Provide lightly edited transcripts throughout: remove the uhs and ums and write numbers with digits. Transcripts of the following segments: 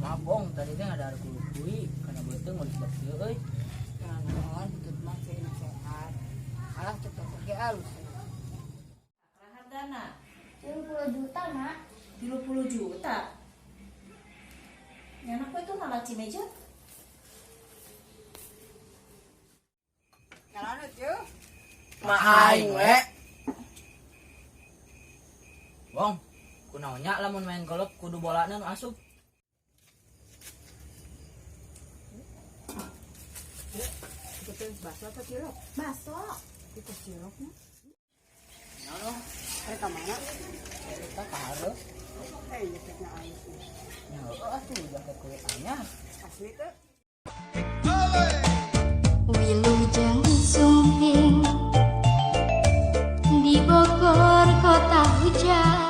mabong tadi teh ada kuy karena beuteung mau dibeki euy. Naon hitut mah cina sehat. Alah tetep ge alus. Hargana 30 juta, Mak. 30 juta. Nyana ku itu ngalaci meja. Nyalaneut yeuh. Mah aing we. Wong, kunaonya lamun main golf kudu bolana nu asup. Kita baso apa cilok? Baso. Kita ciloknya. Naon? Ka mana? Kita ka hareup. Iya teh alus. Nya atuh jaket kulit anyar. Asli teh. Wilujeng sumping di Bogor kota hujan.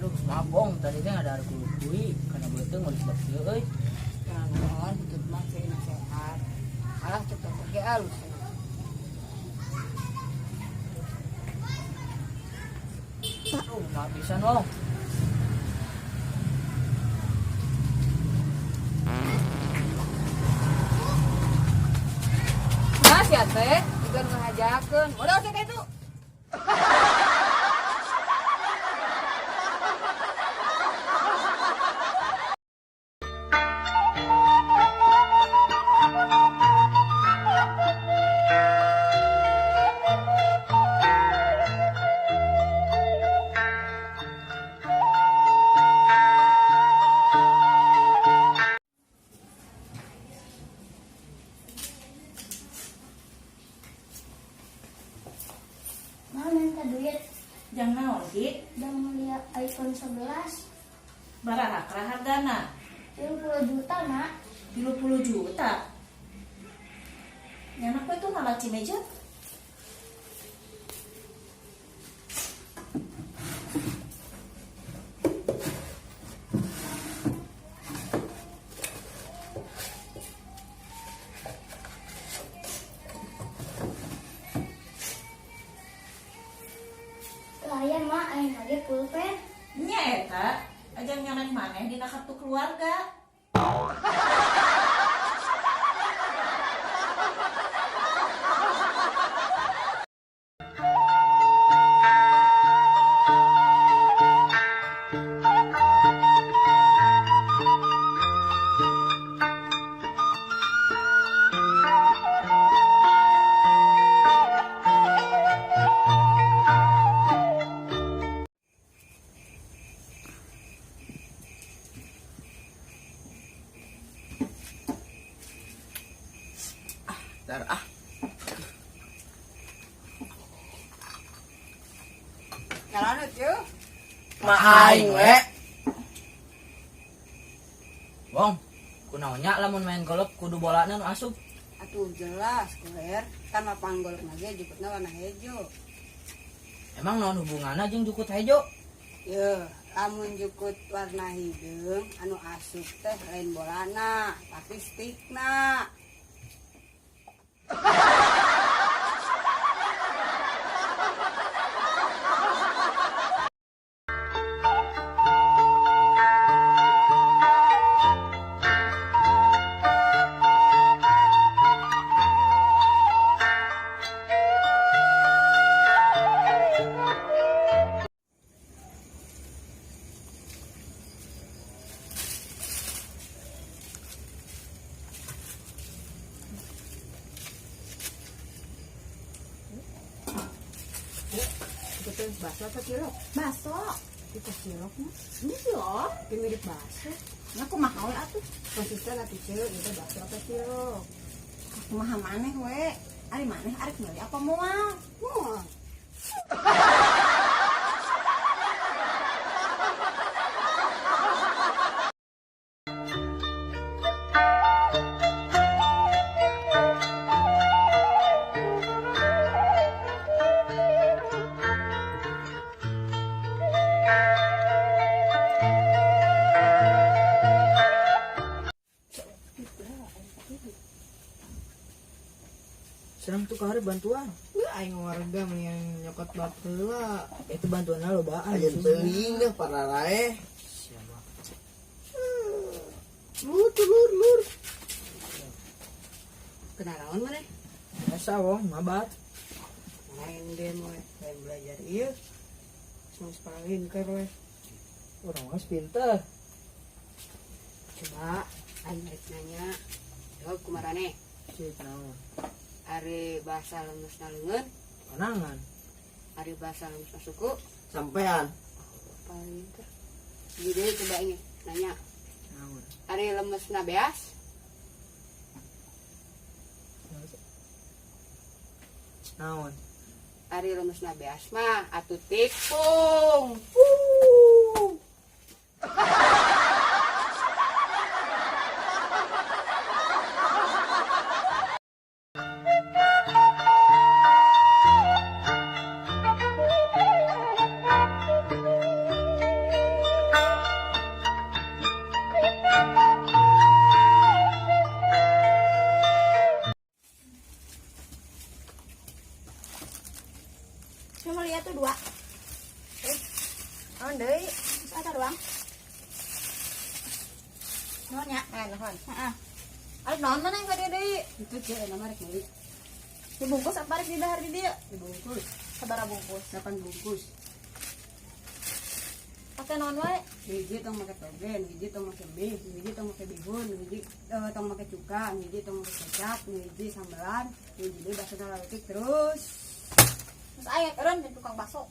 Aduh, mabong tadi teh ada kuy karena beuteung mau dibeki euy. Naon hitut mah cina sehat. Alah tetep ge alus. Aduh, mah pisan wong. Nah, sia teh juga ngajakeun. Modal teh kitu. Mak minta duit. Jang naon ki? Dan ngeliat iPhone 11. Baraha hargana 30 juta, Mak. 30 juta. Nyana ku itu ngalaci meja. Layan, Mak. Aing lagi pulpen. Nya eta ajang nyaman maneh dina kartu keluarga. Dar ah. Nyalaneut yeuh. Mah aing we. Wong, kunaonya lamun main golf kudu bolana nu asup. Atuh jelas kuler. Kan lapang golf lagi jukutna warna hejo. Emang naon hubunganna jeung jukut hejo? Yeuh, lamun jukut warna hideung anu asup teh lain bolana, tapi stikna. Kita baso apa cilok? Baso. Kita ciloknya. Ini loh. Ini mirip baso. Aku mahal atuh. Konsisten atuh cilok itu baso apa cilok? Aku mah maneh we. Ari maneh arek meuli apa moal? hari bantuan. Aing warga mendingan nyokot bapeula. Itu bantuan lo baan. Aja teuing dah para rae. Siapa? Lur. Kenalan mana? Biasa wong mabar. Main game we, main belajar ieu. Semua sepalin ke we. Orang mas pinter. Coba aing rek nanya. Jawab kumarane. Cik naon? Ari bahasa leungeusna leungeun, Panangan. ari bahasa leungeusna suku, Sampean. paling teh. Jadi coba ini nanya. Naon? Ari leungeusna beas, Naon? ari leungeusna beas mah atuh tikung. Cuma lihat tuh dua. Oh, deui. Satu doang. Nuhun ya. Nuhun. Heeh. Ari naon mana yang ka dieu deui? Itu cek nama rek meuli. Dibungkus apa rek di dahar di dieu? Dibungkus Sabaraha bungkus? 8 bungkus. Pake naon wae? Hiji tong make togen, hiji tong make mie, hiji tong make bihun, hiji tong make cuka, hiji tong make kecap, hiji sambelan, hiji deui basana leutik terus. Terus aya keureun di tukang bakso.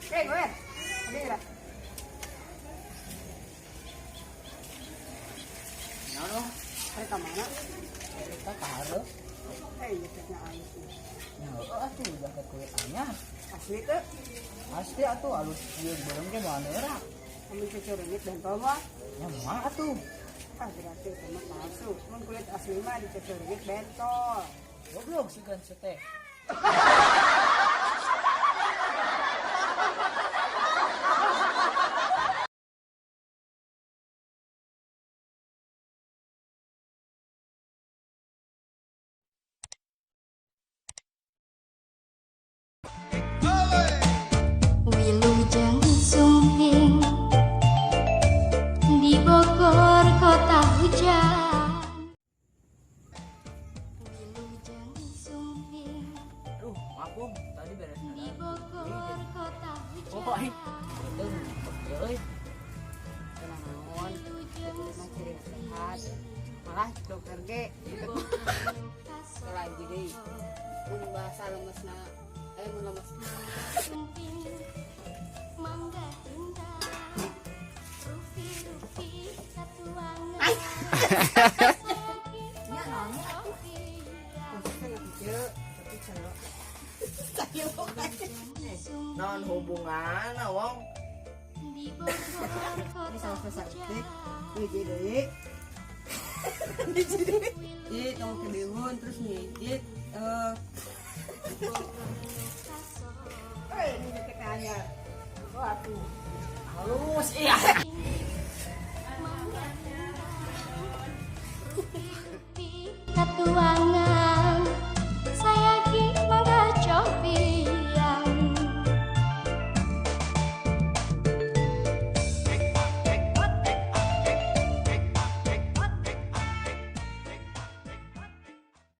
Gue. Ada enggak? Naon? Ada ka mana? Kita karo. Iya teknya aing. Nyaho atuh jaket kulit anyar. Asli teh. Pasti atuh alus ieu beureum ge moal neura. Amun cecerengit bentol mah. Nya moal atuh. Ah berarti sama palsu. Mun kulit asli mah dicecerengit bentol. Goblok si kan teh. Wilujeng sumping di Bogor kota hujan. Wilujeng sumping Aduh, maaf Bung, tadi beres di nada. Bogor kota Oh, ai. hujan. Betul, euy. Tenang naon. Itu mah ciri sehat. Malah dokter ge itu lagi deui. Mun bahasa lemesna mun lemesna Sumping mangga indah rupi-rupi katuangan. nya naon khususnya kecil tapi celo. Naon hubungan wong? Di Bogor Ini kota sama selesai hujan. hiji deui. Hiji tong ke bihun terus hiji ini jaket anyar. Waduh. Halus iya. Katuan